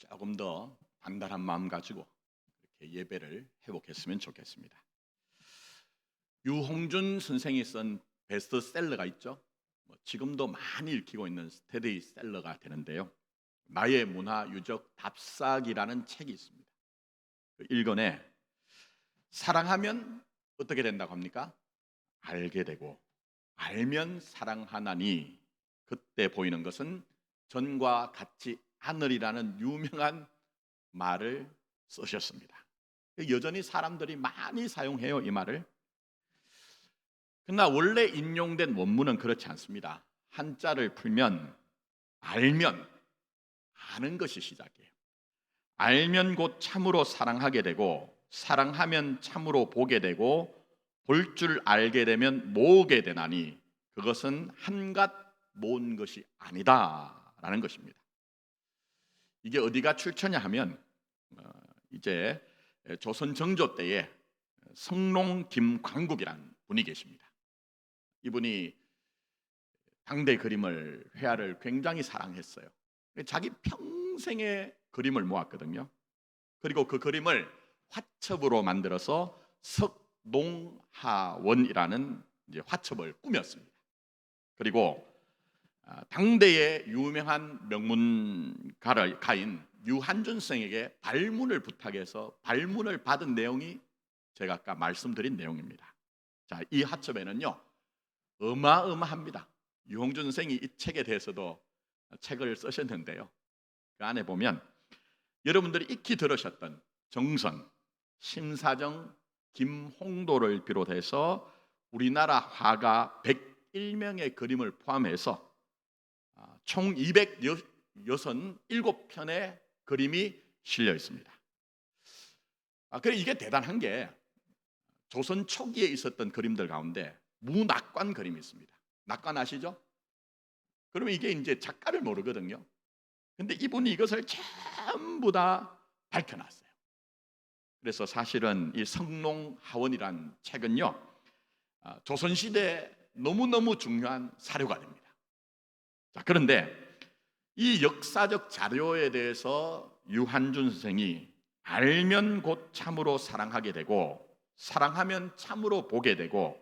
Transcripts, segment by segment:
조금 더 단단한 마음 가지고 이렇게 예배를 회복했으면 좋겠습니다. 유홍준 선생이 쓴 베스트셀러가 있죠. 지금도 많이 읽히고 있는 스테디셀러가 되는데요. 나의 문화 유적 답사기라는 책이 있습니다. 그 일권에 사랑하면 어떻게 된다고 합니까? 알게 되고 알면 사랑하나니 그때 보이는 것은 전과 같지 않으리라는 유명한 말을 쓰셨습니다. 여전히 사람들이 많이 사용해요, 이 말을. 그러나 원래 인용된 원문은 그렇지 않습니다. 한자를 풀면 알면, 아는 것이 시작이에요. 알면 곧 참으로 사랑하게 되고 사랑하면 참으로 보게 되고 볼 줄 알게 되면 모으게 되나니 그것은 한갓 모은 것이 아니다라는 것입니다. 이게 어디가 출처냐 하면 이제 조선 정조 때에 성롱 김광국이라는 분이 계십니다. 이분이 당대 그림을 회화를 굉장히 사랑했어요. 자기 평생의 그림을 모았거든요. 그리고 그 그림을 화첩으로 만들어서 석농하원이라는 이제 화첩을 꾸몄습니다. 그리고 당대의 유명한 명문가인 유한준 선생에게 발문을 부탁해서 발문을 받은 내용이 제가 아까 말씀드린 내용입니다. 자, 이 화첩에는요 어마어마합니다. 유홍준 선생이 이 책에 대해서도 책을 쓰셨는데요. 그 안에 보면 여러분들이 익히 들으셨던 정선, 심사정, 김홍도를 비롯해서 우리나라 화가 101명의 그림을 포함해서 총 267편의 그림이 실려 있습니다. 그래 이게 대단한 게 조선 초기에 있었던 그림들 가운데 무낙관 그림이 있습니다. 낙관 아시죠? 그러면 이게 이제 작가를 모르거든요. 근데 이분이 이것을 전부 다 밝혀놨어요. 그래서 사실은 이 성농하원이라는 책은요 조선시대 너무너무 중요한 사료가 됩니다. 자, 그런데 이 역사적 자료에 대해서 유한준 선생이 알면 곧 참으로 사랑하게 되고 사랑하면 참으로 보게 되고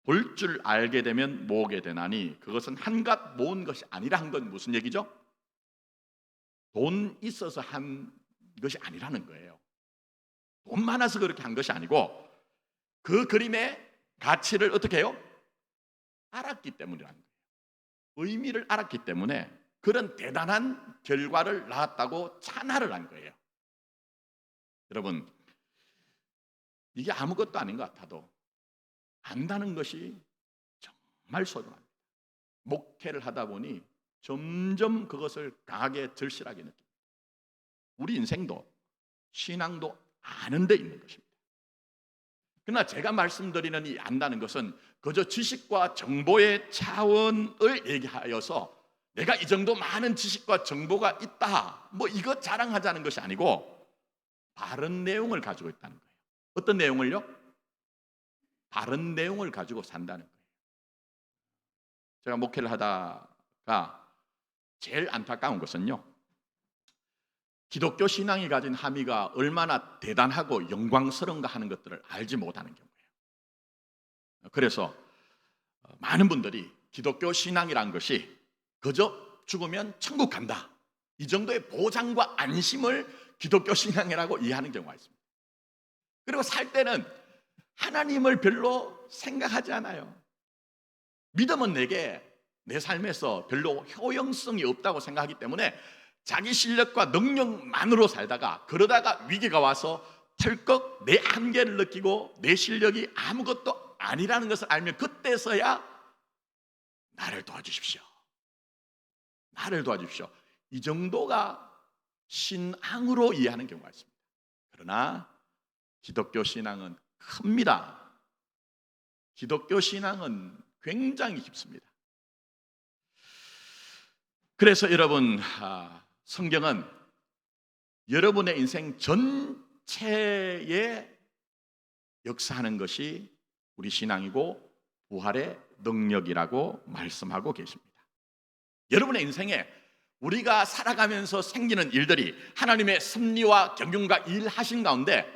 볼 줄 알게 되면 모으게 되나니 그것은 한갓 모은 것이 아니라 한 건 무슨 얘기죠? 돈 있어서 한 것이 아니라는 거예요. 돈 많아서 그렇게 한 것이 아니고 그 그림의 가치를 어떻게 해요? 알았기 때문이라는 거예요. 의미를 알았기 때문에 그런 대단한 결과를 낳았다고 찬하를 한 거예요. 여러분, 이게 아무것도 아닌 것 같아도 안다는 것이 정말 소중합니다. 목회를 하다 보니 점점 그것을 강하게 절실하게 느낍니다. 우리 인생도 신앙도 아는 데 있는 것입니다. 그러나 제가 말씀드리는 이 안다는 것은 그저 지식과 정보의 차원을 얘기하여서 내가 이 정도 많은 지식과 정보가 있다 뭐 이거 자랑하자는 것이 아니고 바른 내용을 가지고 있다는 거예요. 어떤 내용을요? 바른 내용을 가지고 산다는 거예요. 제가 목회를 하다가 제일 안타까운 것은요 기독교 신앙이 가진 함의가 얼마나 대단하고 영광스러운가 하는 것들을 알지 못하는 경우예요. 그래서 많은 분들이 기독교 신앙이란 것이 그저 죽으면 천국 간다 이 정도의 보장과 안심을 기독교 신앙이라고 이해하는 경우가 있습니다. 그리고 살 때는 하나님을 별로 생각하지 않아요. 믿음은 내게 내 삶에서 별로 효용성이 없다고 생각하기 때문에 자기 실력과 능력만으로 살다가 그러다가 위기가 와서 털컥 내 한계를 느끼고 내 실력이 아무것도 아니라는 것을 알면 그때서야 나를 도와주십시오. 나를 도와주십시오. 이 정도가 신앙으로 이해하는 경우가 있습니다. 그러나 기독교 신앙은 큽니다. 기독교 신앙은 굉장히 깊습니다. 그래서 여러분 성경은 여러분의 인생 전체에 역사하는 것이 우리 신앙이고 부활의 능력이라고 말씀하고 계십니다. 여러분의 인생에 우리가 살아가면서 생기는 일들이 하나님의 섭리와 경륜과 일하신 가운데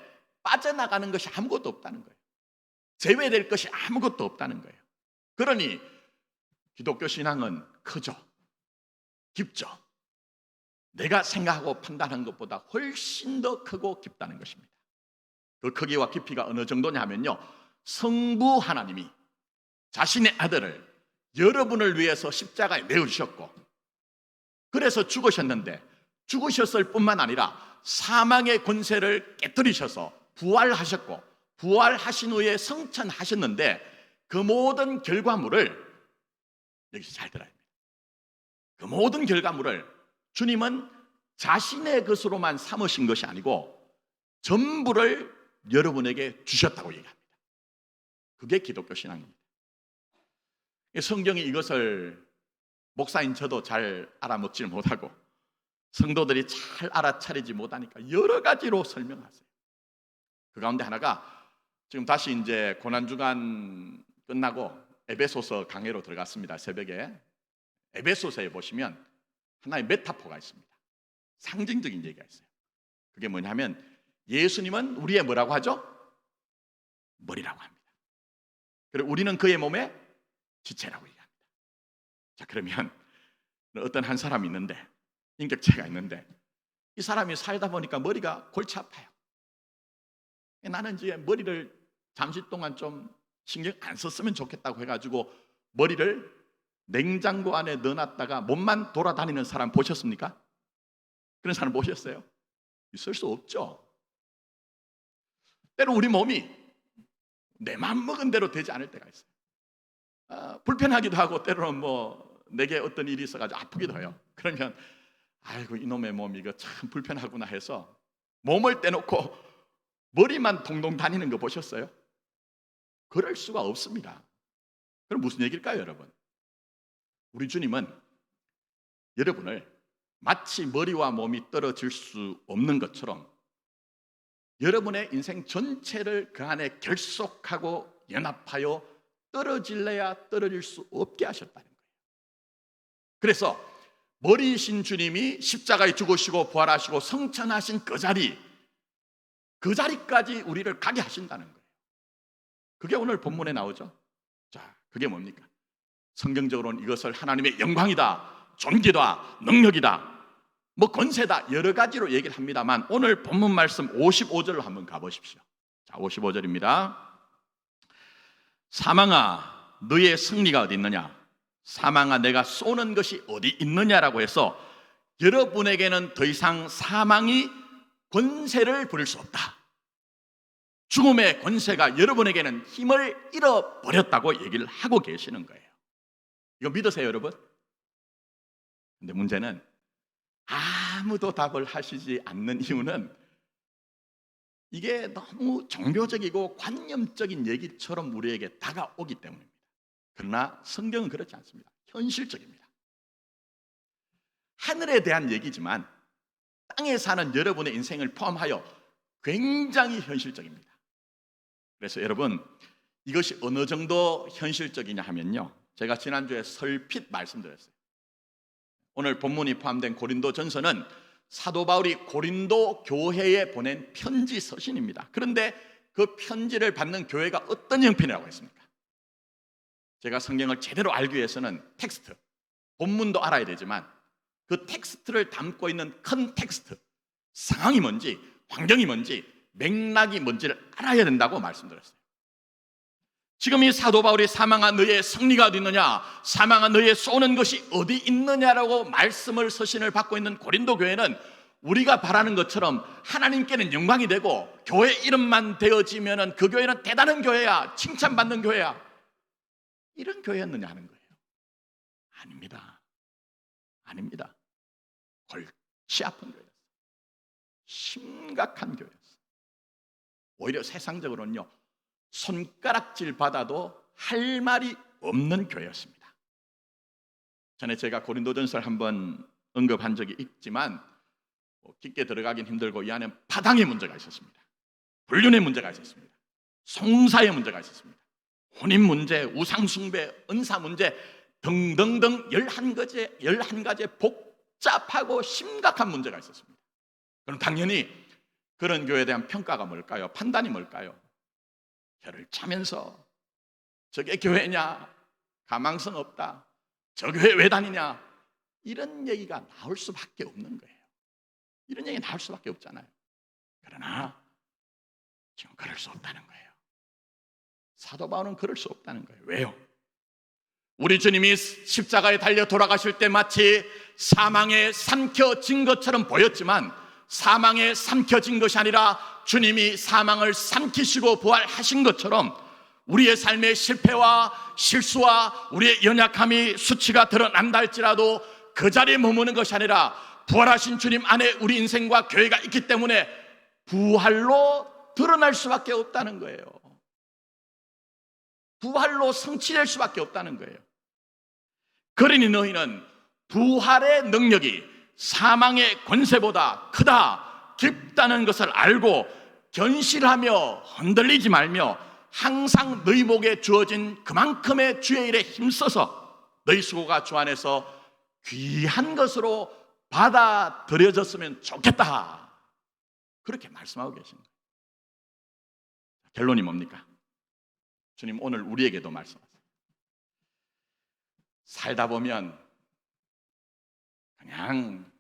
빠져나가는 것이 아무것도 없다는 거예요. 제외될 것이 아무것도 없다는 거예요. 그러니 기독교 신앙은 크죠, 깊죠. 내가 생각하고 판단한 것보다 훨씬 더 크고 깊다는 것입니다. 그 크기와 깊이가 어느 정도냐면요, 성부 하나님이 자신의 아들을 여러분을 위해서 십자가에 내어주셨고, 그래서 죽으셨는데, 죽으셨을 뿐만 아니라 사망의 권세를 깨뜨리셔서 부활하셨고, 부활하신 후에 성천하셨는데, 그 모든 결과물을, 여기서 잘 들어야 됩니다. 그 모든 결과물을 주님은 자신의 것으로만 삼으신 것이 아니고 전부를 여러분에게 주셨다고 얘기합니다. 그게 기독교 신앙입니다. 성경이 이것을 목사인 저도 잘 알아먹지 못하고 성도들이 잘 알아차리지 못하니까 여러 가지로 설명하세요. 그 가운데 하나가, 지금 다시 이제 고난주간 끝나고 에베소서 강해로 들어갔습니다. 새벽에 에베소서에 보시면 하나의 메타포가 있습니다. 상징적인 얘기가 있어요. 그게 뭐냐면 예수님은 우리의 뭐라고 하죠? 머리라고 합니다. 그리고 우리는 그의 몸의 지체라고 얘기합니다. 자, 그러면 어떤 한 사람이 있는데, 인격체가 있는데, 이 사람이 살다 보니까 머리가 골치 아파요. 나는 이제 머리를 잠시 동안 좀 신경 안 썼으면 좋겠다고 해가지고 머리를 냉장고 안에 넣어놨다가 몸만 돌아다니는 사람 보셨습니까? 그런 사람 보셨어요? 있을 수 없죠. 때로 우리 몸이 내 마음 먹은 대로 되지 않을 때가 있어요. 불편하기도 하고, 때로는 내게 어떤 일이 있어가지고 아프기도 해요. 그러면 아이고, 이놈의 몸이 이거 참 불편하구나 해서 몸을 떼놓고 머리만 동동 다니는 거 보셨어요? 그럴 수가 없습니다. 그럼 무슨 얘기일까요, 여러분? 우리 주님은 여러분을 마치 머리와 몸이 떨어질 수 없는 것처럼 여러분의 인생 전체를 그 안에 결속하고 연합하여 떨어질래야 떨어질 수 없게 하셨다는 거예요. 그래서 머리이신 주님이 십자가에 죽으시고 부활하시고 성천하신 그 자리까지 우리를 가게 하신다는 거예요. 그게 오늘 본문에 나오죠. 자, 그게 뭡니까? 성경적으로는 이것을 하나님의 영광이다, 존귀다, 능력이다, 권세다, 여러 가지로 얘기를 합니다만, 오늘 본문 말씀 55절로 한번 가보십시오. 자, 55절입니다. 사망아, 너의 승리가 어디 있느냐? 사망아, 내가 쏘는 것이 어디 있느냐라고 해서 여러분에게는 더 이상 사망이 권세를 부릴 수 없다. 죽음의 권세가 여러분에게는 힘을 잃어버렸다고 얘기를 하고 계시는 거예요. 이거 믿으세요, 여러분? 근데 문제는 아무도 답을 하시지 않는 이유는 이게 너무 종교적이고 관념적인 얘기처럼 우리에게 다가오기 때문입니다. 그러나 성경은 그렇지 않습니다. 현실적입니다. 하늘에 대한 얘기지만 땅에 사는 여러분의 인생을 포함하여 굉장히 현실적입니다. 그래서 여러분, 이것이 어느 정도 현실적이냐 하면요, 제가 지난주에 설핏 말씀드렸어요. 오늘 본문이 포함된 고린도전서는 사도 바울이 고린도 교회에 보낸 편지 서신입니다. 그런데 그 편지를 받는 교회가 어떤 형편이라고 했습니까? 제가 성경을 제대로 알기 위해서는 텍스트, 본문도 알아야 되지만 그 텍스트를 담고 있는 컨텍스트, 상황이 뭔지, 환경이 뭔지, 맥락이 뭔지를 알아야 된다고 말씀드렸어요. 지금 이 사도 바울이 사망아 너의 승리가 어디 있느냐, 사망아 너의 쏘는 것이 어디 있느냐라고 말씀을 서신을 받고 있는 고린도 교회는 우리가 바라는 것처럼 하나님께는 영광이 되고 교회 이름만 되어지면 그 교회는 대단한 교회야, 칭찬받는 교회야, 이런 교회였느냐 하는 거예요. 아닙니다. 아닙니다. 골치 아픈 교회였어요. 심각한 교회였어요. 오히려 세상적으로는요, 손가락질 받아도 할 말이 없는 교회였습니다. 전에 제가 고린도전서를 한번 언급한 적이 있지만 깊게 들어가긴 힘들고, 이 안에 파당의 문제가 있었습니다. 불륜의 문제가 있었습니다. 송사의 문제가 있었습니다. 혼인 문제, 우상 숭배, 은사 문제 등등등 11가지의 복잡하고 심각한 문제가 있었습니다. 그럼 당연히 그런 교회에 대한 평가가 뭘까요? 판단이 뭘까요? 혀를 차면서 저게 교회냐? 가망성 없다. 저 교회 왜 다니냐? 이런 얘기가 나올 수밖에 없는 거예요. 이런 얘기 나올 수밖에 없잖아요. 그러나 지금 그럴 수 없다는 거예요. 사도 바울은 그럴 수 없다는 거예요. 왜요? 우리 주님이 십자가에 달려 돌아가실 때 마치 사망에 삼켜진 것처럼 보였지만 사망에 삼켜진 것이 아니라 주님이 사망을 삼키시고 부활하신 것처럼 우리의 삶의 실패와 실수와 우리의 연약함이 수치가 드러난다 할지라도 그 자리에 머무는 것이 아니라 부활하신 주님 안에 우리 인생과 교회가 있기 때문에 부활로 드러날 수밖에 없다는 거예요. 부활로 성취될 수밖에 없다는 거예요. 그러니 너희는 부활의 능력이 사망의 권세보다 크다, 깊다는 것을 알고 견실하며 흔들리지 말며 항상 너희 목에 주어진 그만큼의 주의 일에 힘써서 너희 수고가 주 안에서 귀한 것으로 받아들여졌으면 좋겠다. 그렇게 말씀하고 계십니다. 결론이 뭡니까? 주님 오늘 우리에게도 말씀하세요. 살다 보면 그냥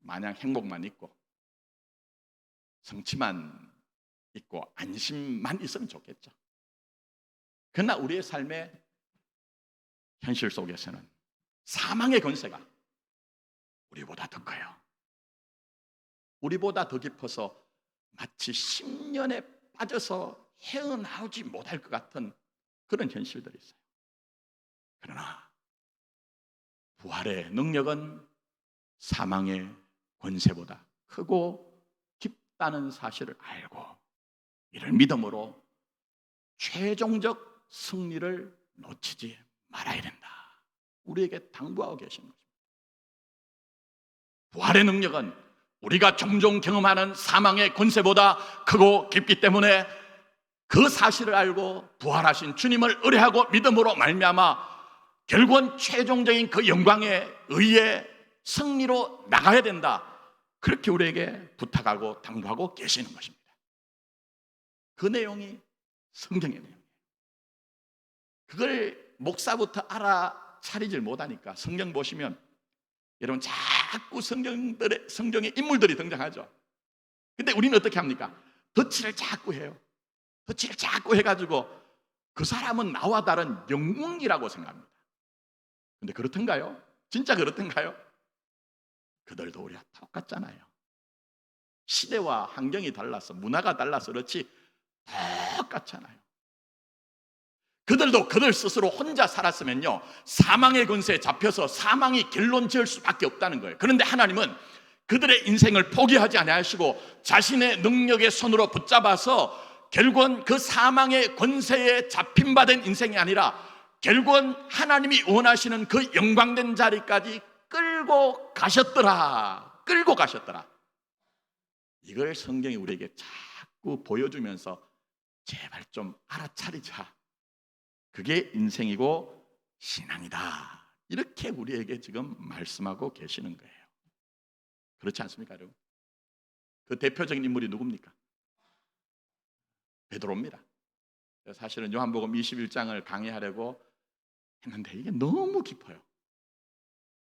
마냥 행복만 있고 성취만 있고 안심만 있으면 좋겠죠. 그러나 우리의 삶의 현실 속에서는 사망의 권세가 우리보다 더 커요. 우리보다 더 깊어서 마치 10년에 빠져서 헤어나오지 못할 것 같은 그런 현실들이 있어요. 그러나 부활의 능력은 사망의 권세보다 크고 깊다는 사실을 알고 이를 믿음으로 최종적 승리를 놓치지 말아야 된다. 우리에게 당부하고 계신 것입니다. 부활의 능력은 우리가 종종 경험하는 사망의 권세보다 크고 깊기 때문에 그 사실을 알고 부활하신 주님을 의뢰하고 믿음으로 말미암아 결국은 최종적인 그 영광의 의의 승리로 나가야 된다. 그렇게 우리에게 부탁하고 당부하고 계시는 것입니다. 그 내용이 성경의 내용이에요. 그걸 목사부터 알아차리질 못하니까 성경 보시면 여러분 자꾸 성경의 인물들이 등장하죠. 근데 우리는 어떻게 합니까? 덧칠을 자꾸 해요. 덧칠을 자꾸 해가지고 그 사람은 나와 다른 영웅이라고 생각합니다. 근데 그렇던가요? 진짜 그렇던가요? 그들도 우리가 똑같잖아요. 시대와 환경이 달라서 문화가 달라서 그렇지 똑같잖아요. 그들도 그들 스스로 혼자 살았으면요 사망의 권세에 잡혀서 사망이 결론 지을 수밖에 없다는 거예요. 그런데 하나님은 그들의 인생을 포기하지 아니하시고 자신의 능력의 손으로 붙잡아서 결국은 그 사망의 권세에 잡힌 바 된 인생이 아니라 결국은 하나님이 원하시는 그 영광된 자리까지 끌고 가셨더라. 끌고 가셨더라. 이걸 성경이 우리에게 자꾸 보여주면서 제발 좀 알아차리자. 그게 인생이고 신앙이다. 이렇게 우리에게 지금 말씀하고 계시는 거예요. 그렇지 않습니까, 여러분? 그 대표적인 인물이 누굽니까? 베드로입니다. 사실은 요한복음 21장을 강의하려고 했는데 이게 너무 깊어요.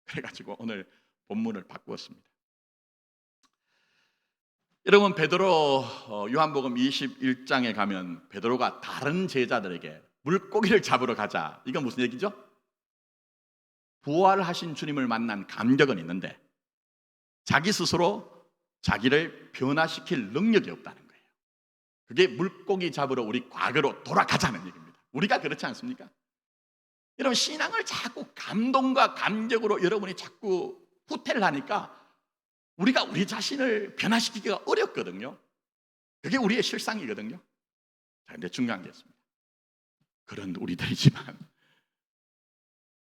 그래가지고 오늘 본문을 바꾸었습니다. 여러분 베드로 요한복음 21장에 가면 베드로가 다른 제자들에게 물고기를 잡으러 가자. 이건 무슨 얘기죠? 부활하신 주님을 만난 감격은 있는데 자기 스스로 자기를 변화시킬 능력이 없다는 거예요. 그게 물고기 잡으러 우리 과거로 돌아가자는 얘기입니다. 우리가 그렇지 않습니까? 여러분 신앙을 자꾸 감동과 감격으로 여러분이 자꾸 후퇴를 하니까 우리가 우리 자신을 변화시키기가 어렵거든요. 그게 우리의 실상이거든요. 자, 근데 중요한 게 있습니다. 그런 우리들이지만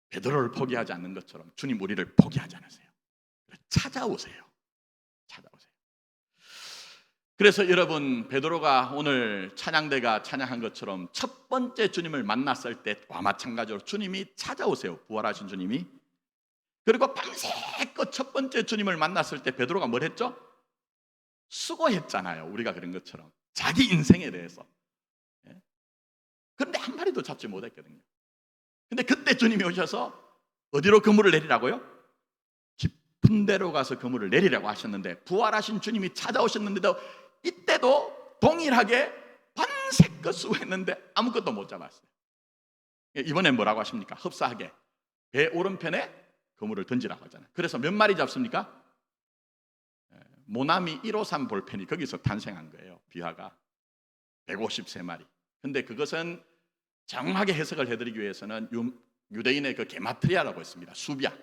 베드로를 포기하지 않는 것처럼 주님 우리를 포기하지 않으세요. 찾아오세요. 찾아오세요. 그래서 여러분 베드로가 오늘 찬양대가 찬양한 것처럼 첫 번째 주님을 만났을 때와 마찬가지로 주님이 찾아오세요. 부활하신 주님이 그리고 밤새껏 첫 번째 주님을 만났을 때 베드로가 뭘 했죠? 수고했잖아요. 우리가 그런 것처럼 자기 인생에 대해서. 예? 그런데 한 마리도 잡지 못했거든요. 근데 그때 주님이 오셔서 어디로 그물을 내리라고요? 깊은 데로 가서 그물을 내리라고 하셨는데, 부활하신 주님이 찾아오셨는데도 이때도 동일하게 밤새껏 수고했는데 아무것도 못 잡았어요. 이번엔 뭐라고 하십니까? 흡사하게 배 오른편에 그물을 던지라고 하잖아요. 그래서 몇 마리 잡습니까? 모나미 153 볼펜이 거기서 탄생한 거예요. 비화가 153마리. 근데 그것은 정확하게 해석을 해드리기 위해서는 유대인의 그 게마트리아라고 있습니다. 수비야.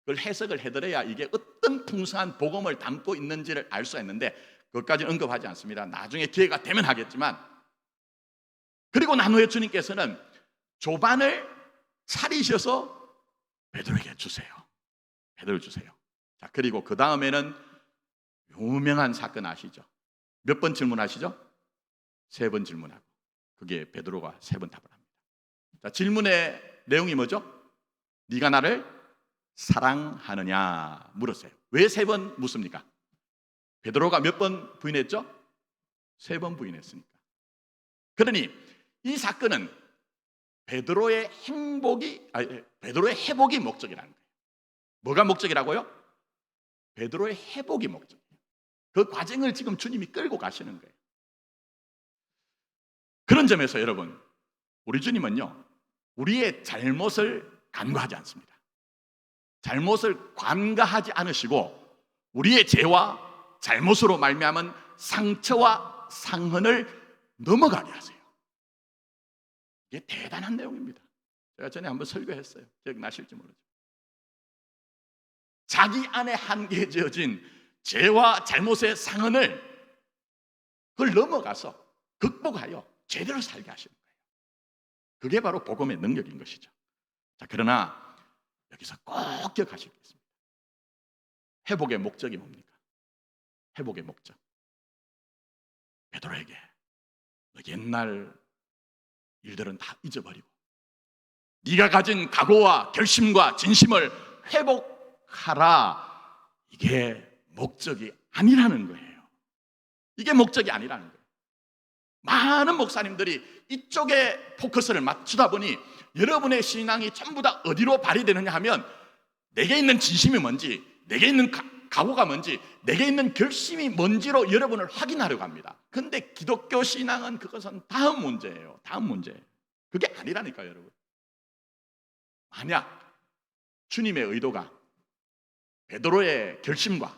그걸 해석을 해드려야 이게 어떤 풍성한 복음을 담고 있는지를 알 수가 있는데, 그것까지는 언급하지 않습니다. 나중에 기회가 되면 하겠지만. 그리고 난 후에 주님께서는 조반을 차리셔서 베드로에게 주세요. 베드로 주세요. 자, 그리고 그 다음에는 유명한 사건 아시죠? 몇 번 질문하시죠? 3번 질문하고, 그게 베드로가 3번 답을 합니다. 자, 질문의 내용이 뭐죠? 네가 나를 사랑하느냐 물었어요. 왜 3번 묻습니까? 베드로가 몇 번 부인했죠? 3번 부인했으니까. 그러니 이 사건은 베드로의 회복이 목적이라는 거예요. 뭐가 목적이라고요? 베드로의 회복이 목적이에요. 그 과정을 지금 주님이 끌고 가시는 거예요. 그런 점에서 여러분, 우리 주님은요, 우리의 잘못을 간과하지 않습니다. 잘못을 관가하지 않으시고 우리의 죄와 잘못으로 말미암은 상처와 상흔을 넘어가게 하세요. 이게 대단한 내용입니다. 제가 전에 한번 설교했어요. 기억나실지 모르죠. 자기 안에 한계에 지어진 죄와 잘못의 상흔을 그걸 넘어가서 극복하여 제대로 살게 하시는 거예요. 그게 바로 복음의 능력인 것이죠. 자, 그러나 여기서 꼭 기억하시겠습니다. 회복의 목적이 뭡니까? 회복의 목적. 베드로에게 너 옛날 일들은 다 잊어버리고 네가 가진 각오와 결심과 진심을 회복하라. 이게 목적이 아니라는 거예요. 이게 목적이 아니라는 거예요. 많은 목사님들이 이쪽에 포커스를 맞추다 보니 여러분의 신앙이 전부 다 어디로 발휘되느냐 하면, 내게 있는 진심이 뭔지, 내게 있는 각오가 뭔지, 내게 있는 결심이 뭔지로 여러분을 확인하려고 합니다. 그런데 기독교 신앙은 그것은 다음 문제예요. 다음 문제. 그게 아니라니까요, 여러분. 만약 주님의 의도가 베드로의 결심과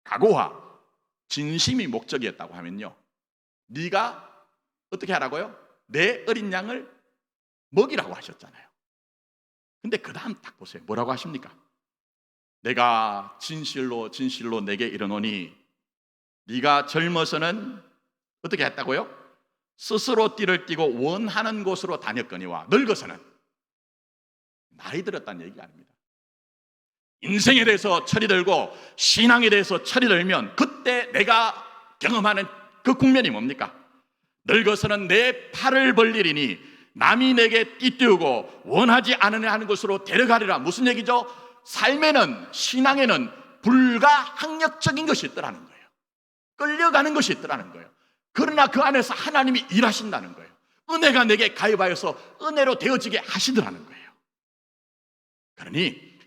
각오와 진심이 목적이었다고 하면요, 네가 어떻게 하라고요? 내 어린 양을 먹이라고 하셨잖아요. 근데 그 다음 딱 보세요. 뭐라고 하십니까? 내가 진실로 진실로 내게 이르노니 네가 젊어서는 어떻게 했다고요? 스스로 띠를 띠고 원하는 곳으로 다녔거니와 늙어서는, 나이 들었다는 얘기가 아닙니다. 인생에 대해서 철이 들고 신앙에 대해서 철이 들면 그때 내가 경험하는 그 국면이 뭡니까? 늙어서는 내 팔을 벌리리니 남이 내게 띠띠우고 원하지 않으려 하는 곳으로 데려가리라. 무슨 얘기죠? 삶에는, 신앙에는 불가항력적인 것이 있더라는 거예요. 끌려가는 것이 있더라는 거예요. 그러나 그 안에서 하나님이 일하신다는 거예요. 은혜가 내게 가입하여서 은혜로 되어지게 하시더라는 거예요. 그러니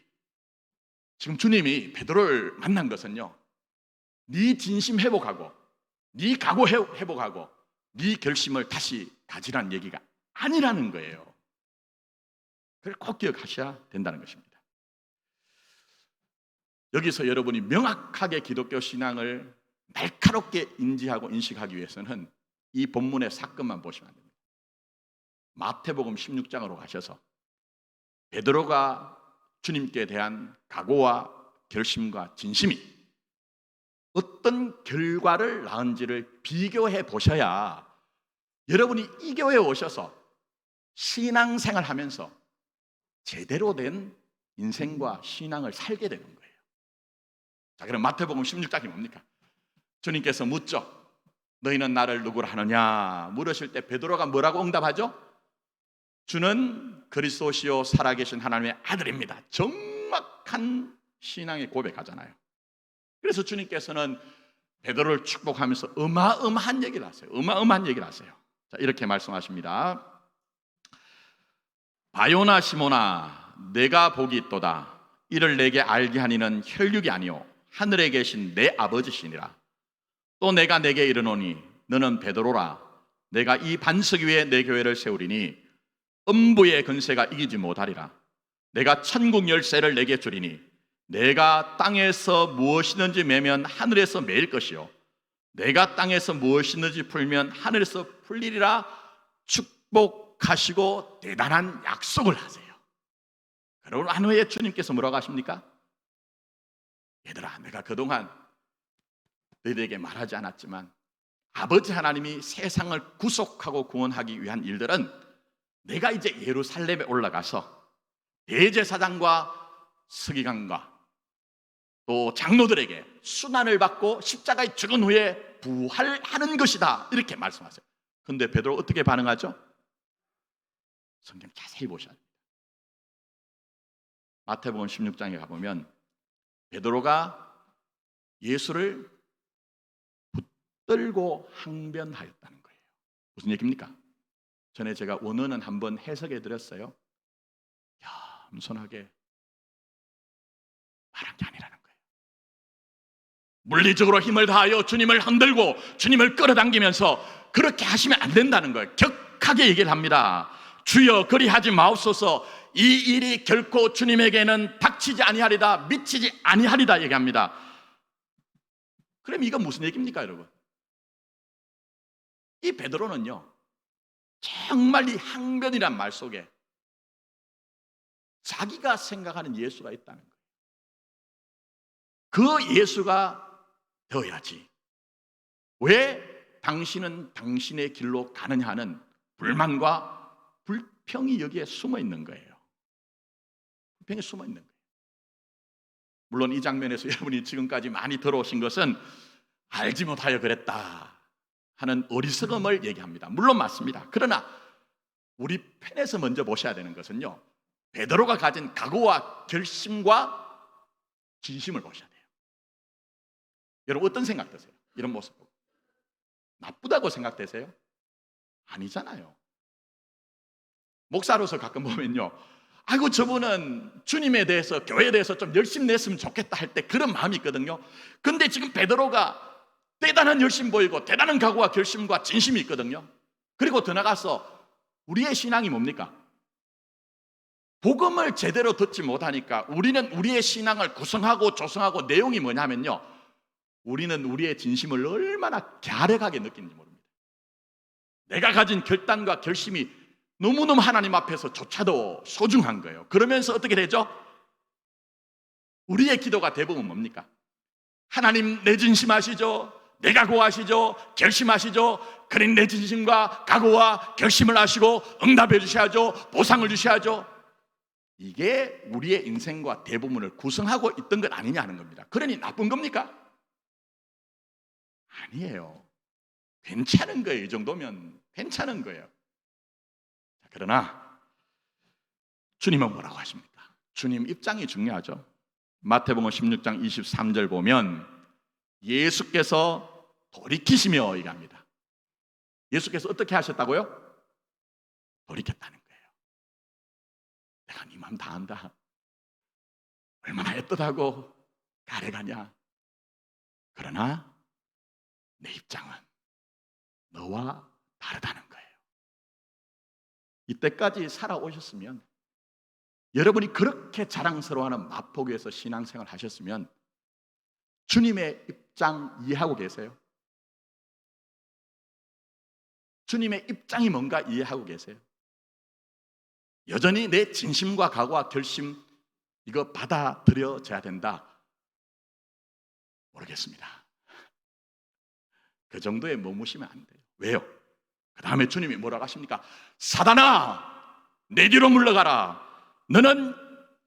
지금 주님이 베드로를 만난 것은요, 네 진심 회복하고 네 각오 회복하고 네 결심을 다시 가지라는 얘기가 아니라는 거예요. 그걸 꼭 기억하셔야 된다는 것입니다. 여기서 여러분이 명확하게 기독교 신앙을 날카롭게 인지하고 인식하기 위해서는 이 본문의 사건만 보시면 됩니다. 마태복음 16장으로 가셔서 베드로가 주님께 대한 각오와 결심과 진심이 어떤 결과를 낳은지를 비교해 보셔야 여러분이 이 교회에 오셔서 신앙생활 하면서 제대로 된 인생과 신앙을 살게 되는 거예요. 자, 그럼 마태복음 16장이 뭡니까? 주님께서 묻죠. 너희는 나를 누구라 하느냐 물으실 때 베드로가 뭐라고 응답하죠? 주는 그리스도시요 살아계신 하나님의 아들입니다. 정말 적막한 신앙의 고백하잖아요. 그래서 주님께서는 베드로를 축복하면서 어마어마한 얘기를 하세요. 어마어마한 얘기를 하세요. 자, 이렇게 말씀하십니다. 바요나 시모나, 내가 복이 있도다. 이를 내게 알게 하니는 혈육이 아니요 하늘에 계신 내 아버지시니라. 또 내가 내게 이르노니 너는 베드로라. 내가 이 반석 위에 내 교회를 세우리니 음부의 권세가 이기지 못하리라. 내가 천국 열쇠를 내게 주리니 내가 땅에서 무엇이든지 매면 하늘에서 매일 것이요 내가 땅에서 무엇이든지 풀면 하늘에서 풀리리라. 축복하시고 대단한 약속을 하세요. 그러고 난 후에 주님께서 뭐라고 하십니까? 얘들아, 내가 그동안 너희들에게 말하지 않았지만 아버지 하나님이 세상을 구속하고 구원하기 위한 일들은 내가 이제 예루살렘에 올라가서 대제사장과 서기관과 또 장로들에게 순환을 받고 십자가에 죽은 후에 부활하는 것이다, 이렇게 말씀하세요. 그런데 베드로 어떻게 반응하죠? 성경 자세히 보셔야 됩니다. 마태복음 16장에 가보면 베드로가 예수를 붙들고 항변하였다는 거예요. 무슨 얘기입니까? 전에 제가 원어는 한번 해석해 드렸어요. 겸손하게 말한 게 아니라는 거예요. 물리적으로 힘을 다하여 주님을 흔들고 주님을 끌어당기면서 그렇게 하시면 안 된다는 거예요. 격하게 얘기를 합니다. 주여 그리하지 마옵소서. 이 일이 결코 주님에게는 닥치지 아니하리다, 미치지 아니하리다 얘기합니다. 그럼 이건 무슨 얘기입니까, 여러분? 이 베드로는요, 정말 이 항변이란 말 속에 자기가 생각하는 예수가 있다는 거예요. 그 예수가 되어야지. 왜 당신은 당신의 길로 가느냐 하는 불만과 불평이 여기에 숨어 있는 거예요. 불평이 숨어 있는 거예요. 물론 이 장면에서 여러분이 지금까지 많이 들어오신 것은 알지 못하여 그랬다 하는 어리석음을 얘기합니다. 물론 맞습니다. 그러나 우리 편에서 먼저 보셔야 되는 것은요, 베드로가 가진 각오와 결심과 진심을 보셔야 돼요. 여러분 어떤 생각 드세요? 이런 모습 보고 나쁘다고 생각되세요? 아니잖아요. 목사로서 가끔 보면요, 아이고 저분은 주님에 대해서, 교회에 대해서 좀 열심히 냈으면 좋겠다 할 때 그런 마음이 있거든요. 근데 지금 베드로가 대단한 열심 보이고 대단한 각오와 결심과 진심이 있거든요. 그리고 더 나가서 우리의 신앙이 뭡니까? 복음을 제대로 듣지 못하니까 우리는 우리의 신앙을 구성하고 조성하고 내용이 뭐냐면요, 우리는 우리의 진심을 얼마나 갸륵하게 느끼는지 모릅니다. 내가 가진 결단과 결심이 너무너무 하나님 앞에서 조차도 소중한 거예요. 그러면서 어떻게 되죠? 우리의 기도가 대부분 뭡니까? 하나님 내 진심 아시죠? 내 각오 아시죠? 결심하시죠? 그린 내 진심과 각오와 결심을 아시고 응답해 주셔야죠. 보상을 주셔야죠. 이게 우리의 인생과 대부분을 구성하고 있던 것 아니냐 하는 겁니다. 그러니 나쁜 겁니까? 아니에요. 괜찮은 거예요. 이 정도면 괜찮은 거예요. 그러나 주님은 뭐라고 하십니까? 주님 입장이 중요하죠. 마태복음 16장 23절 보면 예수께서 돌이키시며 얘기합니다. 예수께서 어떻게 하셨다고요? 돌이켰다는 거예요. 내가 네 마음 다 안다. 얼마나 애틋하고 가래가냐. 그러나 내 입장은 너와 다르다는 거예요. 이때까지 살아오셨으면, 여러분이 그렇게 자랑스러워하는 마포교에서 신앙생활 하셨으면 주님의 입장 이해하고 계세요? 주님의 입장이 뭔가 이해하고 계세요? 여전히 내 진심과 각오와 결심 이거 받아들여져야 된다? 모르겠습니다. 그 정도에 머무시면 안 돼요. 왜요? 그 다음에 주님이 뭐라고 하십니까? 사단아, 내 뒤로 물러가라. 너는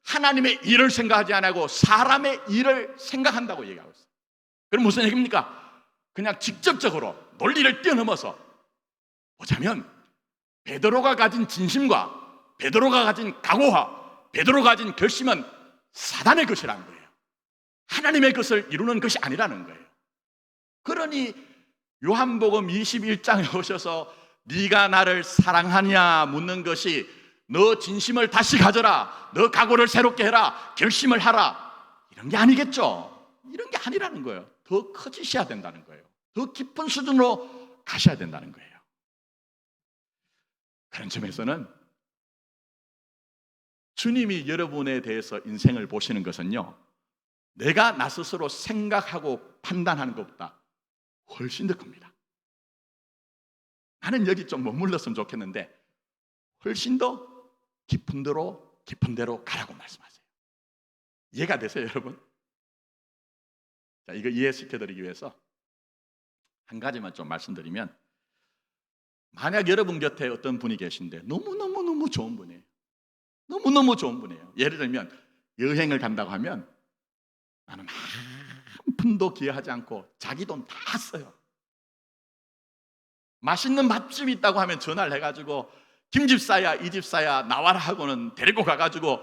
하나님의 일을 생각하지 않고 사람의 일을 생각한다고 얘기하고 있어요. 그럼 무슨 얘기입니까? 그냥 직접적으로 논리를 뛰어넘어서 보자면 베드로가 가진 진심과 베드로가 가진 각오와 베드로가 가진 결심은 사단의 것이라는 거예요. 하나님의 것을 이루는 것이 아니라는 거예요. 그러니 요한복음 21장에 오셔서 네가 나를 사랑하냐 묻는 것이 너 진심을 다시 가져라, 너 각오를 새롭게 해라, 결심을 하라, 이런 게 아니겠죠. 이런 게 아니라는 거예요. 더 커지셔야 된다는 거예요. 더 깊은 수준으로 가셔야 된다는 거예요. 그런 점에서는 주님이 여러분에 대해서 인생을 보시는 것은요, 내가 나 스스로 생각하고 판단하는 것보다 훨씬 더 큽니다. 나는 여기 좀 머물렀으면 좋겠는데 훨씬 더 깊은 대로 가라고 말씀하세요. 이해가 되세요, 여러분? 자, 이거 이해시켜드리기 위해서 한 가지만 좀 말씀드리면, 만약 여러분 곁에 어떤 분이 계신데 너무너무 좋은 분이에요. 너무너무 좋은 분이에요. 예를 들면 여행을 간다고 하면 나는 한 푼도 기여하지 않고 자기 돈 다 써요. 맛있는 맛집이 있다고 하면 전화를 해가지고 김집사야 이집사야 나와라 하고는 데리고 가가지고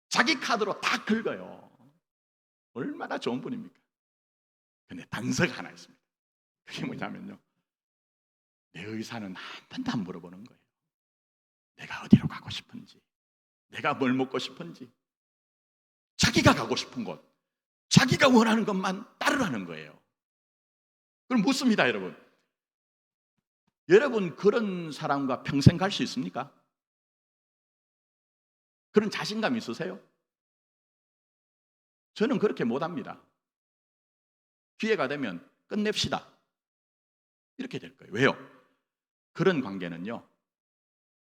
자기 카드로 다 긁어요. 얼마나 좋은 분입니까? 근데 단서가 하나 있습니다. 그게 뭐냐면요, 내 의사는 한 번도 안 물어보는 거예요. 내가 어디로 가고 싶은지, 내가 뭘 먹고 싶은지, 자기가 가고 싶은 곳, 자기가 원하는 것만 따르라는 거예요. 그럼 묻습니다, 여러분. 여러분 그런 사람과 평생 갈 수 있습니까? 그런 자신감 있으세요? 저는 그렇게 못합니다. 기회가 되면 끝냅시다, 이렇게 될 거예요. 왜요? 그런 관계는요,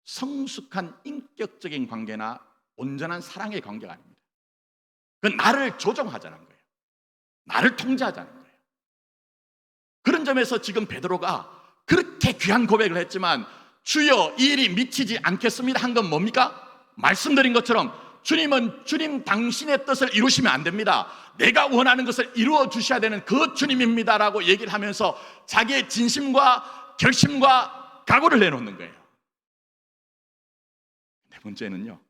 성숙한 인격적인 관계나 온전한 사랑의 관계가 아닙니다. 그건 나를 조종하자는 거예요. 나를 통제하자는 거예요. 그런 점에서 지금 베드로가 그렇게 귀한 고백을 했지만 주여 이 일이 미치지 않겠습니다 한 건 뭡니까? 말씀드린 것처럼 주님은 주님 당신의 뜻을 이루시면 안 됩니다. 내가 원하는 것을 이루어 주셔야 되는 그 주님입니다라고 얘기를 하면서 자기의 진심과 결심과 각오를 내놓는 거예요. 네 번째는요,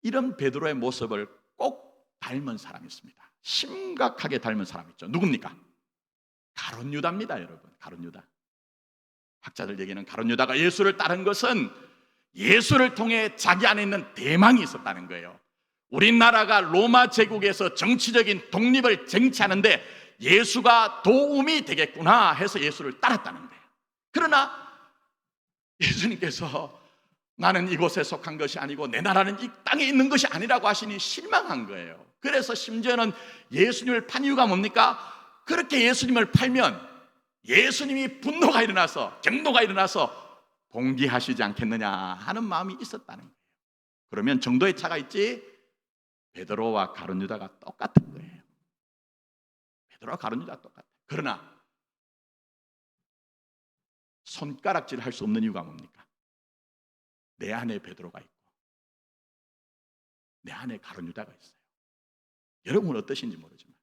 이런 베드로의 모습을 꼭 닮은 사람이 있습니다. 심각하게 닮은 사람이 있죠. 누굽니까? 가룟 유다입니다, 여러분. 가룟 유다. 학자들 얘기는 가룟 유다가 예수를 따른 것은 예수를 통해 자기 안에 있는 대망이 있었다는 거예요. 우리나라가 로마 제국에서 정치적인 독립을 쟁취하는데 예수가 도움이 되겠구나 해서 예수를 따랐다는 거예요. 그러나 예수님께서 나는 이곳에 속한 것이 아니고 내 나라는 이 땅에 있는 것이 아니라고 하시니 실망한 거예요. 그래서 심지어는 예수님을 판 이유가 뭡니까? 그렇게 예수님을 팔면 예수님이 분노가 일어나서 경노가 일어나서 봉기하시지 않겠느냐 하는 마음이 있었다는 거예요. 그러면 정도의 차가 있지 베드로와 가룟 유다가 똑같은 거예요. 베드로와 가룟 유다가 똑같아요. 그러나 손가락질 할 수 없는 이유가 뭡니까? 내 안에 베드로가 있고 내 안에 가룟 유다가 있어요. 여러분은 어떠신지 모르지만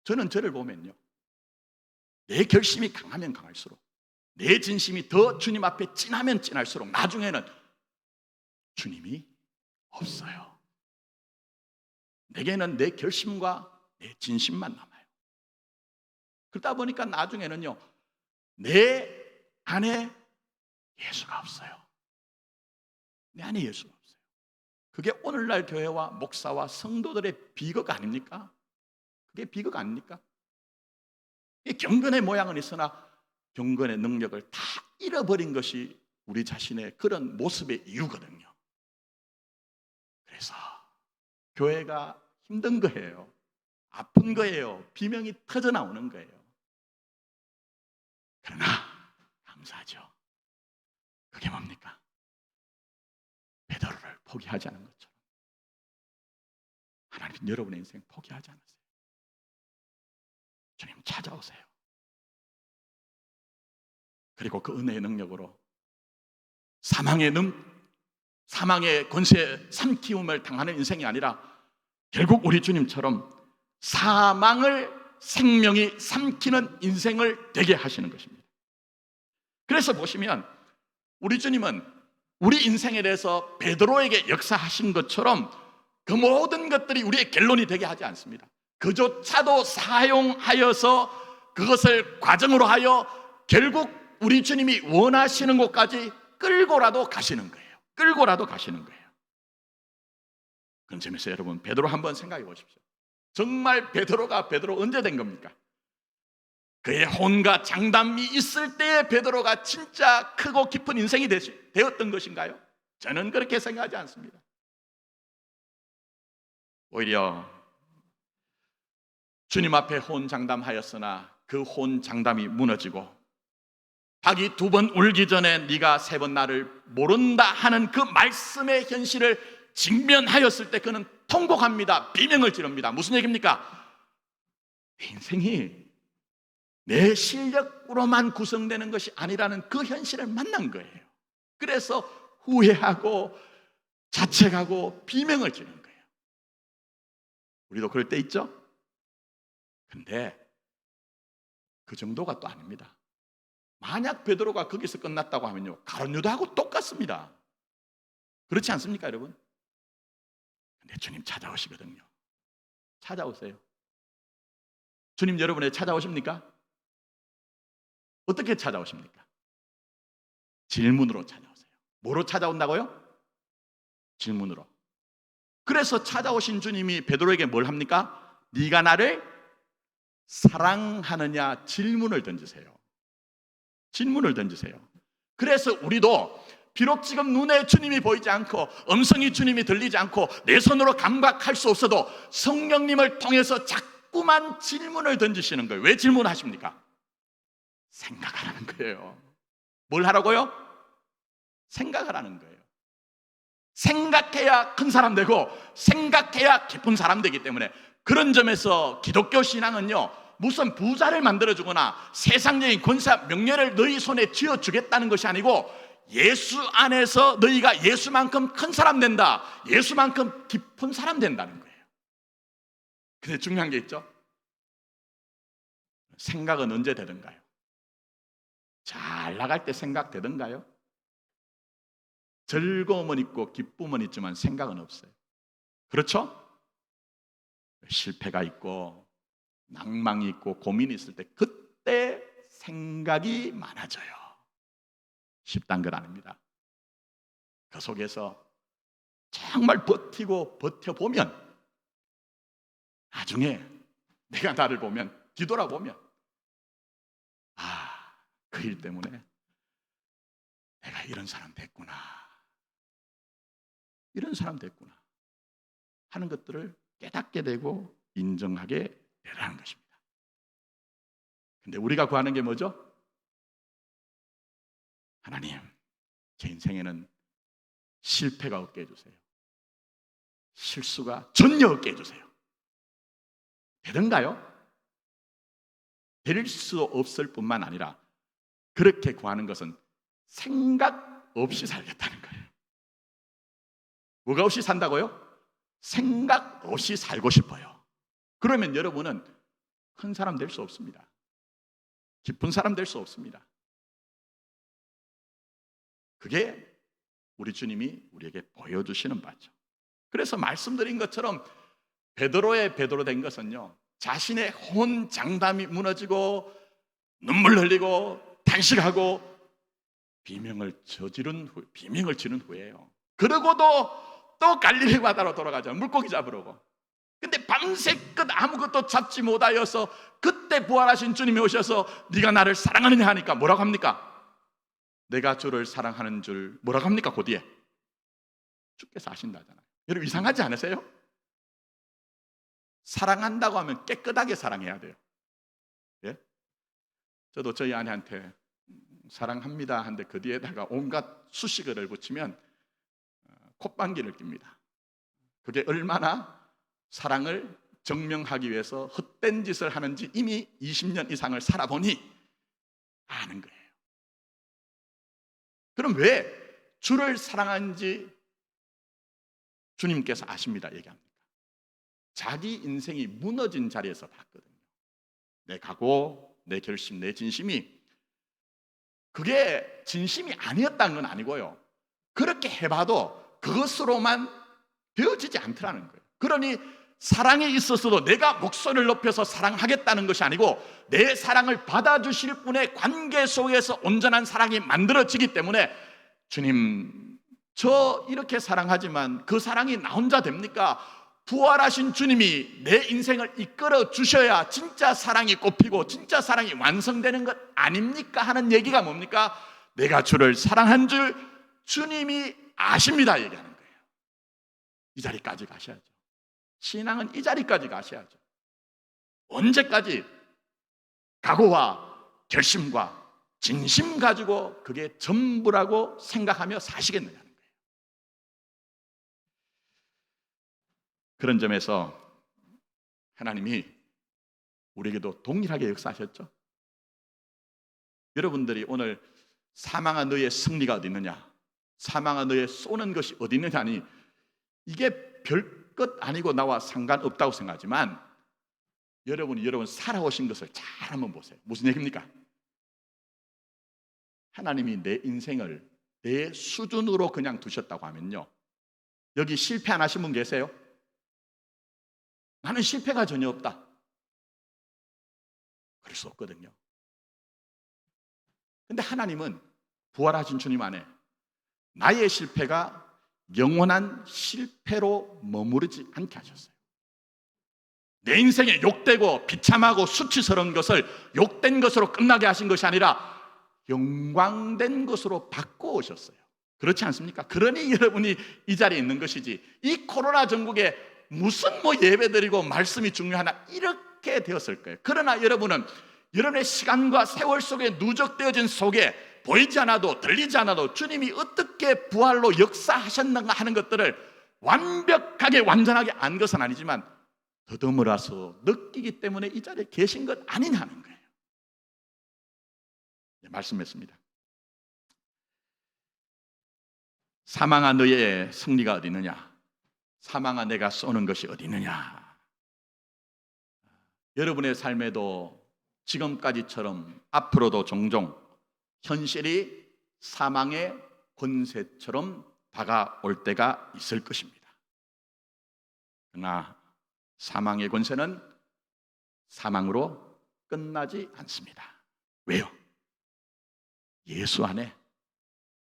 저는 저를 보면요, 내 결심이 강하면 강할수록, 내 진심이 더 주님 앞에 진하면 진할수록 나중에는 주님이 없어요. 내게는 내 결심과 내 진심만 남아요. 그러다 보니까 나중에는요, 내 안에 예수가 없어요. 내 안에 예수가 없어요. 그게 오늘날 교회와 목사와 성도들의 비극 아닙니까? 그게 비극 아닙니까? 이 경건의 모양은 있으나 경건의 능력을 다 잃어버린 것이 우리 자신의 그런 모습의 이유거든요. 그래서 교회가 힘든 거예요. 아픈 거예요. 비명이 터져 나오는 거예요. 그러나 감사하죠. 그게 뭡니까? 베드로를 포기하지 않은 것처럼 하나님은 여러분의 인생 포기하지 않으세요. 주님 찾아오세요. 그리고 그 은혜의 능력으로 사망의 권세에 삼키움을 당하는 인생이 아니라 결국 우리 주님처럼 사망을 생명이 삼키는 인생을 되게 하시는 것입니다. 그래서 보시면 우리 주님은 우리 인생에 대해서 베드로에게 역사하신 것처럼 그 모든 것들이 우리의 결론이 되게 하지 않습니다. 그조차도 사용하여서 그것을 과정으로 하여 결국 우리 주님이 원하시는 곳까지 끌고라도 가시는 거예요. 끌고라도 가시는 거예요. 그런 점에서 여러분, 베드로 한번 생각해 보십시오. 정말 베드로가 베드로 언제 된 겁니까? 그의 혼과 장담이 있을 때에 베드로가 진짜 크고 깊은 인생이 되었던 것인가요? 저는 그렇게 생각하지 않습니다. 오히려 주님 앞에 혼장담하였으나 그 혼장담이 무너지고 닭이 2번 울기 전에 네가 3번 나를 모른다 하는 그 말씀의 현실을 직면하였을 때 그는 통곡합니다. 비명을 지릅니다. 무슨 얘기입니까? 내 인생이 내 실력으로만 구성되는 것이 아니라는 그 현실을 만난 거예요. 그래서 후회하고 자책하고 비명을 지르는 거예요. 우리도 그럴 때 있죠? 근데 그 정도가 또 아닙니다. 만약 베드로가 거기서 끝났다고 하면요, 가룟 유다하고 똑같습니다. 그렇지 않습니까, 여러분? 근데 주님 찾아오시거든요. 찾아오세요. 주님 여러분에게 찾아오십니까? 어떻게 찾아오십니까? 질문으로 찾아오세요. 뭐로 찾아온다고요? 질문으로. 그래서 찾아오신 주님이 베드로에게 뭘 합니까? 네가 나를 사랑하느냐 질문을 던지세요. 질문을 던지세요. 그래서 우리도 비록 지금 눈에 주님이 보이지 않고 음성이 주님이 들리지 않고 내 손으로 감각할 수 없어도 성령님을 통해서 자꾸만 질문을 던지시는 거예요. 왜 질문하십니까? 생각하라는 거예요. 뭘 하라고요? 생각하라는 거예요. 생각해야 큰 사람 되고 생각해야 기쁜 사람 되기 때문에 그런 점에서 기독교 신앙은요, 무슨 부자를 만들어주거나 세상적인 권세 명예를 너희 손에 쥐어주겠다는 것이 아니고 예수 안에서 너희가 예수만큼 큰 사람 된다, 예수만큼 깊은 사람 된다는 거예요. 근데 중요한 게 있죠. 생각은 언제 되던가요? 잘 나갈 때 생각 되던가요? 즐거움은 있고 기쁨은 있지만 생각은 없어요. 그렇죠? 실패가 있고 낭망이 있고 고민이 있을 때 그때 생각이 많아져요. 쉽단 건 아닙니다. 그 속에서 정말 버티고 버텨보면 나중에 내가 나를 보면, 뒤돌아보면 그 일 때문에 내가 이런 사람 됐구나, 이런 사람 됐구나 하는 것들을 깨닫게 되고 인정하게 되라는 것입니다. 근데 우리가 구하는 게 뭐죠? 하나님, 제 인생에는 실패가 없게 해주세요. 실수가 전혀 없게 해주세요. 되던가요? 될 수 없을 뿐만 아니라 그렇게 구하는 것은 생각 없이 살겠다는 거예요. 뭐가 없이 산다고요? 생각 없이 살고 싶어요. 그러면 여러분은 큰 사람 될 수 없습니다. 깊은 사람 될 수 없습니다. 그게 우리 주님이 우리에게 보여주시는 바죠. 그래서 말씀드린 것처럼 베드로의 베드로 된 것은요, 자신의 혼장담이 무너지고 눈물 흘리고 단식하고 비명을 지른 후에요. 그러고도 또 갈릴리 바다로 돌아가죠. 물고기 잡으려고. 근데 밤새껏 아무것도 잡지 못하여서 그때 부활하신 주님이 오셔서 네가 나를 사랑하느냐 하니까 뭐라고 합니까? 내가 주를 사랑하는 줄 뭐라고 합니까? 그 뒤에 주께서 아신다잖아요. 여러분 이상하지 않으세요? 사랑한다고 하면 깨끗하게 사랑해야 돼요. 예? 저도 저희 아내한테 사랑합니다 한데 그 뒤에다가 온갖 수식어를 붙이면 콧방귀를 낍니다. 그게 얼마나 사랑을 증명하기 위해서 헛된 짓을 하는지 이미 20년 이상을 살아보니 아는 거예요. 그럼 왜 주를 사랑하는지 주님께서 아십니다 얘기합니다. 자기 인생이 무너진 자리에서 봤거든요. 내 각오, 내 결심, 내 진심이 그게 진심이 아니었다는 건 아니고요, 그렇게 해봐도 그것으로만 되어지지 않더라는 거예요. 그러니 사랑에 있어서도 내가 목소리를 높여서 사랑하겠다는 것이 아니고 내 사랑을 받아주실 분의 관계 속에서 온전한 사랑이 만들어지기 때문에 주님, 저 이렇게 사랑하지만 그 사랑이 나 혼자 됩니까? 부활하신 주님이 내 인생을 이끌어 주셔야 진짜 사랑이 꼽히고 진짜 사랑이 완성되는 것 아닙니까? 하는 얘기가 뭡니까? 내가 주를 사랑한 줄 주님이 아십니다 얘기하는 거예요. 이 자리까지 가셔야죠. 신앙은 이 자리까지 가셔야죠. 언제까지 각오와 결심과 진심 가지고 그게 전부라고 생각하며 사시겠느냐는 거예요. 그런 점에서 하나님이 우리에게도 동일하게 역사하셨죠. 여러분들이 오늘 사망아 너의 승리가 어디 있느냐, 사망아 너의 쏘는 것이 어디 있느냐니 이게 별것 아니고 나와 상관없다고 생각하지만 여러분이 여러분 살아오신 것을 잘 한번 보세요. 무슨 얘기입니까? 하나님이 내 인생을 내 수준으로 그냥 두셨다고 하면요, 여기 실패 안 하신 분 계세요? 나는 실패가 전혀 없다, 그럴 수 없거든요. 근데 하나님은 부활하신 주님 안에 나의 실패가 영원한 실패로 머무르지 않게 하셨어요. 내 인생에 욕되고 비참하고 수치스러운 것을 욕된 것으로 끝나게 하신 것이 아니라 영광된 것으로 바꿔오셨어요. 그렇지 않습니까? 그러니 여러분이 이 자리에 있는 것이지, 이 코로나 전국에 무슨 예배드리고 말씀이 중요하나 이렇게 되었을 거예요. 그러나 여러분은 여러분의 시간과 세월 속에 누적되어진 속에 보이지 않아도 들리지 않아도 주님이 어떻게 부활로 역사하셨는가 하는 것들을 완벽하게 완전하게 안 것은 아니지만 더듬어라서 느끼기 때문에 이 자리에 계신 것 아니냐는 거예요. 말씀했습니다. 사망아 너의 승리가 어디 있느냐, 사망아 내가 쏘는 것이 어디 있느냐. 여러분의 삶에도 지금까지처럼 앞으로도 종종 현실이 사망의 권세처럼 다가올 때가 있을 것입니다. 그러나 사망의 권세는 사망으로 끝나지 않습니다. 왜요? 예수 안에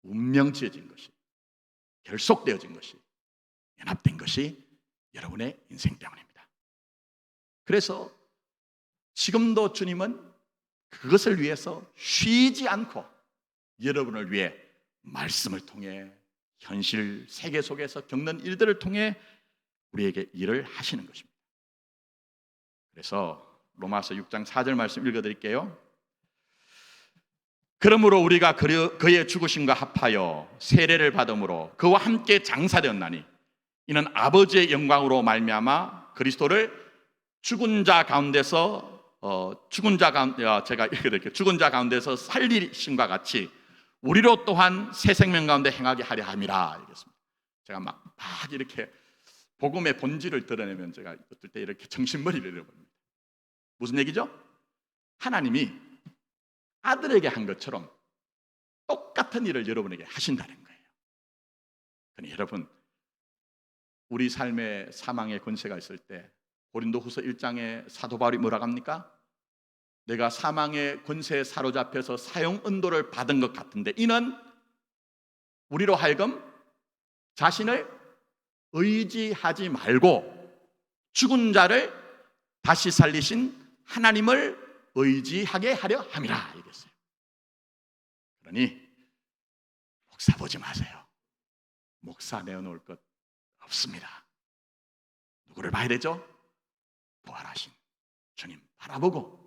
운명 지어진 것이, 결속되어진 것이, 연합된 것이 여러분의 인생 때문입니다. 그래서 지금도 주님은 그것을 위해서 쉬지 않고 여러분을 위해 말씀을 통해 현실 세계 속에서 겪는 일들을 통해 우리에게 일을 하시는 것입니다. 그래서 로마서 6장 4절 말씀 읽어드릴게요. 그러므로 우리가 그의 죽으심과 합하여 세례를 받음으로 그와 함께 장사되었나니 이는 아버지의 영광으로 말미암아 그리스도를 죽은 자 가운데서 제가 읽어드릴게요. 죽은 자 가운데서 살리심과 같이 우리로 또한 새 생명 가운데 행하게 하려 함이라. 이랬습니다. 제가 막 이렇게 복음의 본질을 드러내면 제가 어떨 때 이렇게 정신머리를 잃어버립니다. 무슨 얘기죠? 하나님이 아들에게 한 것처럼 똑같은 일을 여러분에게 하신다는 거예요. 그러니 여러분, 우리 삶에 사망의 권세가 있을 때 고린도후서 1장에 사도 바울이 뭐라고 합니까? 내가 사망의 권세에 사로잡혀서 사형 은도를 받은 것 같은데 이는 우리로 하여금 자신을 의지하지 말고 죽은 자를 다시 살리신 하나님을 의지하게 하려 함이라 이랬어요. 그러니 목사 보지 마세요. 목사 내어놓을 것 없습니다. 누구를 봐야 되죠? 부활하신 주님 바라보고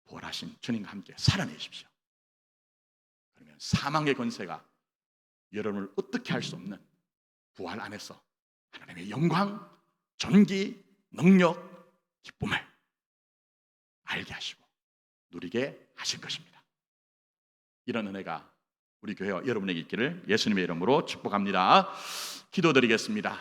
부활하신 주님과 함께 살아내십시오. 그러면 사망의 권세가 여러분을 어떻게 할 수 없는 부활 안에서 하나님의 영광, 존귀, 능력, 기쁨을 알게 하시고 누리게 하실 것입니다. 이런 은혜가 우리 교회와 여러분에게 있기를 예수님의 이름으로 축복합니다. 기도드리겠습니다.